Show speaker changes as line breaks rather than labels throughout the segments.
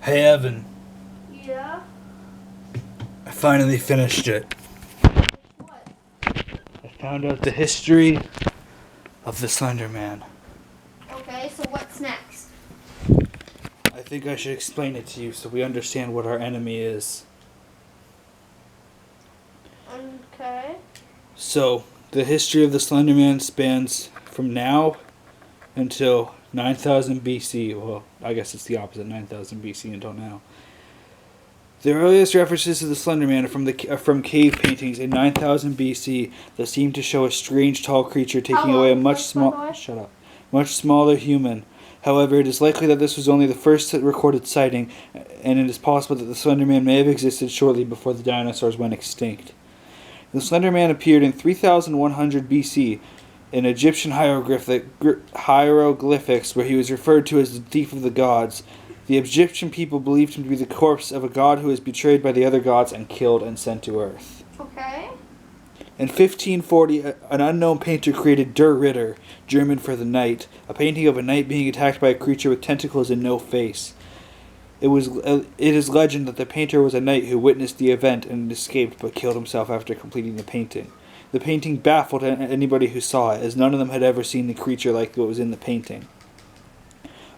Hey Evan,
Yeah?
I finally finished it.
What?
I found out the history of the Slender Man.
Okay, so what's next?
I think I should explain it to you so we understand what our enemy is.
Okay.
So, the history of the Slender Man spans from now until 9000 BC. Well, I guess it's the opposite, 9000 BC until now. The earliest references to the Slender Man are from cave paintings in 9000 BC that seem to show a strange tall creature taking away a much smaller human. However, it is likely that this was only the first recorded sighting, and it is possible that the Slender Man may have existed shortly before the dinosaurs went extinct. The Slender Man appeared in 3100 BC in Egyptian hieroglyphics, where he was referred to as the thief of the gods. The Egyptian people believed him to be the corpse of a god who was betrayed by the other gods and killed and sent to Earth.
Okay.
In 1540, an unknown painter created Der Ritter, German for the Knight, a painting of a knight being attacked by a creature with tentacles and no face. It is legend that the painter was a knight who witnessed the event and escaped but killed himself after completing the painting. The painting baffled anybody who saw it, as none of them had ever seen the creature like what was in the painting.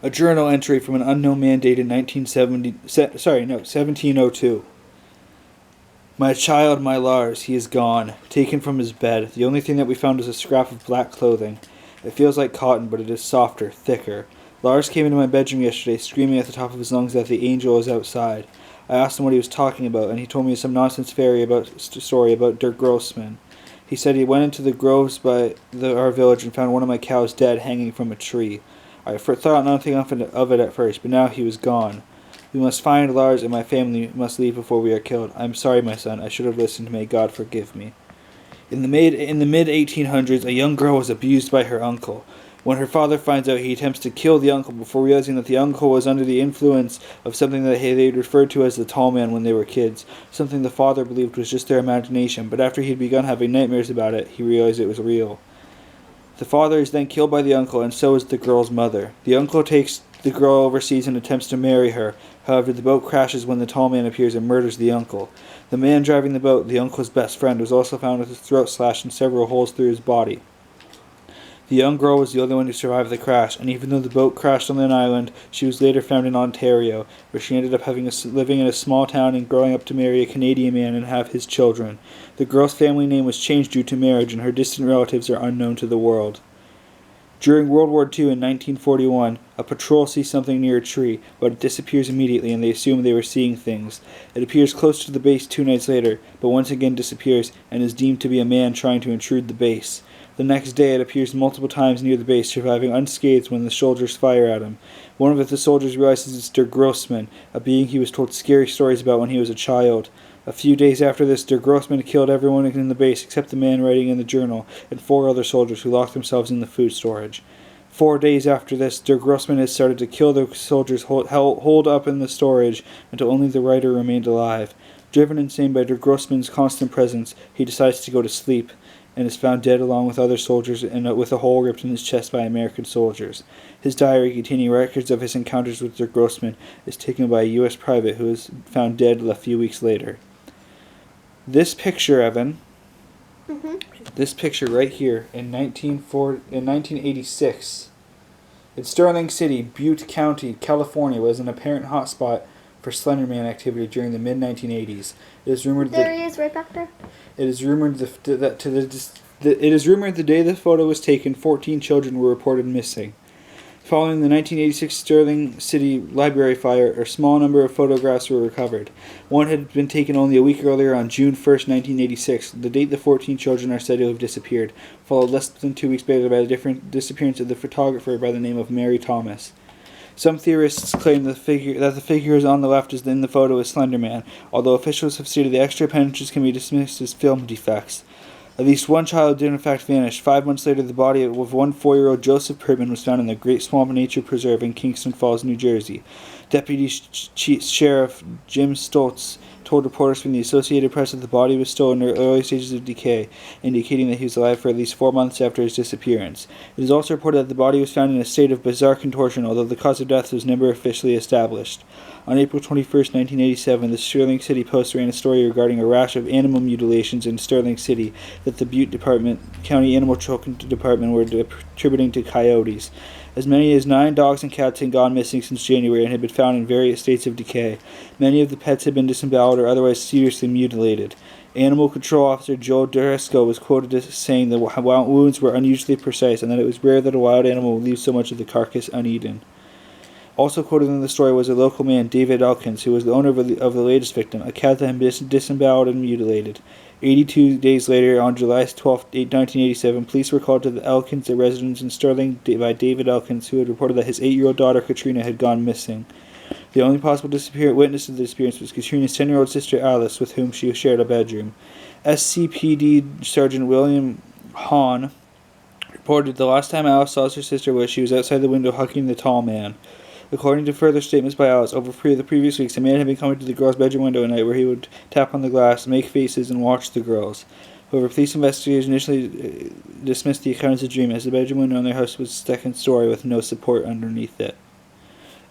A journal entry from an unknown man dated 1702. My child, my Lars, he is gone, taken from his bed. The only thing that we found is a scrap of black clothing. It feels like cotton, but it is softer, thicker. Lars came into my bedroom yesterday, screaming at the top of his lungs that the angel is outside. I asked him what he was talking about, and he told me some nonsense story about Dirk Grossman. He said he went into the groves by our village and found one of my cows dead, hanging from a tree. I thought nothing of it at first, but now he was gone. We must find Lars, and my family must leave before we are killed. I am sorry, my son. I should have listened. May God forgive me. In the mid-1800s, a young girl was abused by her uncle. When her father finds out, he attempts to kill the uncle before realizing that the uncle was under the influence of something that they referred to as the Tall Man when they were kids, something the father believed was just their imagination, but after he had begun having nightmares about it, he realized it was real. The father is then killed by the uncle, and so is the girl's mother. The uncle takes the girl overseas and attempts to marry her. However, the boat crashes when the Tall Man appears and murders the uncle. The man driving the boat, the uncle's best friend, was also found with his throat slashed and several holes through his body. The young girl was the only one who survived the crash, and even though the boat crashed on an island, she was later found in Ontario, where she ended up living in a small town and growing up to marry a Canadian man and have his children. The girl's family name was changed due to marriage, and her distant relatives are unknown to the world. During World War II in 1941, a patrol sees something near a tree, but it disappears immediately and they assume they were seeing things. It appears close to the base 2 nights later, but once again disappears and is deemed to be a man trying to intrude the base. The next day it appears multiple times near the base, surviving unscathed when the soldiers fire at him. One of the soldiers realizes it's Der Grossman, a being he was told scary stories about when he was a child. A few days after this, Der Grossman killed everyone in the base except the man writing in the journal and 4 other soldiers who locked themselves in the food storage. 4 days after this, Der Grossman had started to kill the soldiers holed up in the storage until only the writer remained alive. Driven insane by Der Grossman's constant presence, he decides to go to sleep and is found dead along with other soldiers and with a hole ripped in his chest by American soldiers. His diary, containing records of his encounters with Der Grossman, is taken by a U.S. private who is found dead a few weeks later. This picture, Evan, this picture right here in 1986, in Sterling City, Butte County, California, was an apparent hotspot for Slender Man activity during the mid-1980s. It is rumored
There he is, right back there.
It is rumored that the day the photo was taken, 14 children were reported missing. Following the 1986 Sterling City Library fire, a small number of photographs were recovered. One had been taken only a week earlier on June 1st, 1986, the date the 14 children are said to have disappeared, followed less than 2 weeks later by the different disappearance of the photographer by the name of Mary Thomas. Some theorists claim that the figure on the left in the photo is Slender Man, although officials have stated the extra appendages can be dismissed as film defects. At least one child did in fact vanish. 5 months later, the body of 4-year-old Joseph Pertman was found in the Great Swamp Nature Preserve in Kingston Falls, New Jersey. Deputy Sheriff Jim Stoltz told reporters from the Associated Press that the body was still in the early stages of decay, indicating that he was alive for at least 4 months after his disappearance. It is also reported that the body was found in a state of bizarre contortion, although the cause of death was never officially established. On April 21st, 1987, the Sterling City Post ran a story regarding a rash of animal mutilations in Sterling City that the Butte County Animal Control Department were attributing to coyotes. As many as 9 dogs and cats had gone missing since January and had been found in various states of decay. Many of the pets had been disemboweled or otherwise seriously mutilated. Animal Control Officer Joe Duresco was quoted as saying the wounds were unusually precise and that it was rare that a wild animal would leave so much of the carcass uneaten. Also quoted in the story was a local man, David Elkins, who was the owner of the latest victim, a cat that had been disemboweled and mutilated. 82 days later, on July 12, 1987, police were called to the Elkins residence in Sterling by David Elkins, who had reported that his 8-year-old daughter, Katrina, had gone missing. The only possible witness of the disappearance was Katrina's 10-year-old sister, Alice, with whom she shared a bedroom. SCPD Sergeant William Hahn reported the last time Alice saw her sister was she was outside the window hugging the tall man. According to further statements by Alice, over the previous weeks, a man had been coming to the girl's bedroom window at night where he would tap on the glass, make faces, and watch the girls. However, police investigators initially dismissed the account as a dream, as the bedroom window in their house was second story with no support underneath it.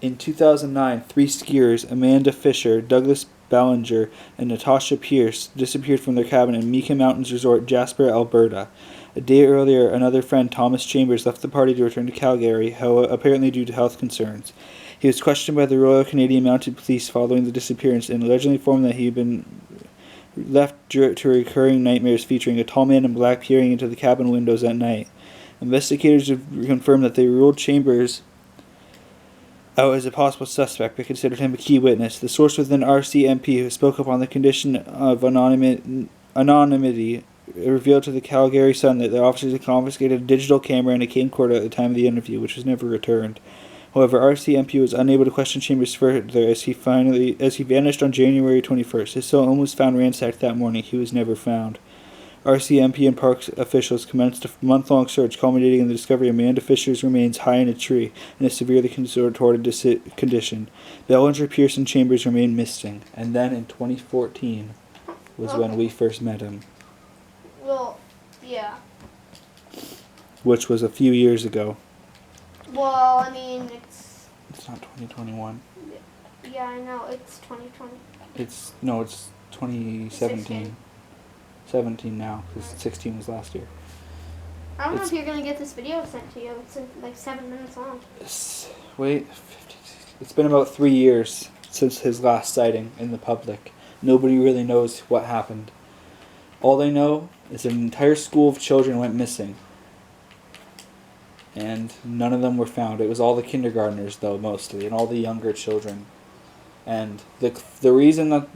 In 2009, 3 skiers, Amanda Fisher, Douglas Ballinger, and Natasha Pierce, disappeared from their cabin in Meekin Mountains Resort, Jasper, Alberta. A day earlier, another friend, Thomas Chambers, left the party to return to Calgary, apparently due to health concerns. He was questioned by the Royal Canadian Mounted Police following the disappearance and allegedly informed that he had been left to recurring nightmares featuring a tall man in black peering into the cabin windows at night. Investigators have confirmed that they ruled Chambers out as a possible suspect but considered him a key witness. The source within RCMP who spoke up on the condition of anonymity revealed to the Calgary Sun that the officers had confiscated a digital camera and a camcorder at the time of the interview, which was never returned. However, RCMP was unable to question Chambers further as he vanished on January 21st. His cell home was found ransacked that morning. He was never found. RCMP and parks officials commenced a month-long search, culminating in the discovery of Amanda Fisher's remains high in a tree in a severely contorted condition. Ballinger, Pierce, and Chambers remained missing. And then in 2014 was when we first met him.
Well, yeah.
Which was a few years ago.
Well, I mean, it's
not 2021.
Yeah, I know. It's 2020.
It's 2017.
16.
17 now, because 16 was last year.
I don't know if you're going to get this video sent to you. It's like 7 minutes long.
Wait, it's been about 3 years since his last sighting in the public. Nobody really knows what happened. All they know is an entire school of children went missing. And none of them were found. It was all the kindergartners, though, mostly, and all the younger children. And the reason that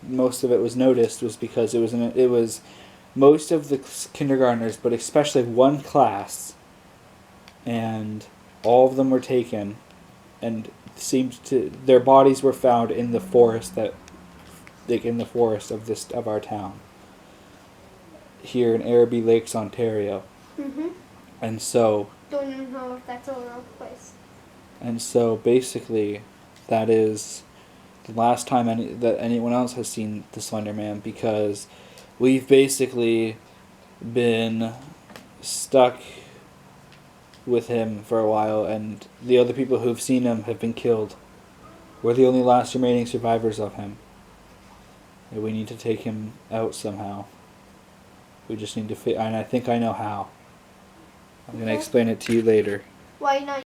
most of it was noticed was because it was most of the kindergartners, but especially one class, and all of them were taken, and their bodies were found in the forest of our town, here in Araby Lakes, Ontario.
Mhm.
And so.
Don't even know if that's a real place.
And so basically, that is the last time that anyone else has seen the Slender Man, because we've basically been stuck with him for a while, and the other people who've seen him have been killed. We're the only last remaining survivors of him. And we need to take him out somehow. We just need to and I think I know how. I'm going to explain it to you later.
Why not?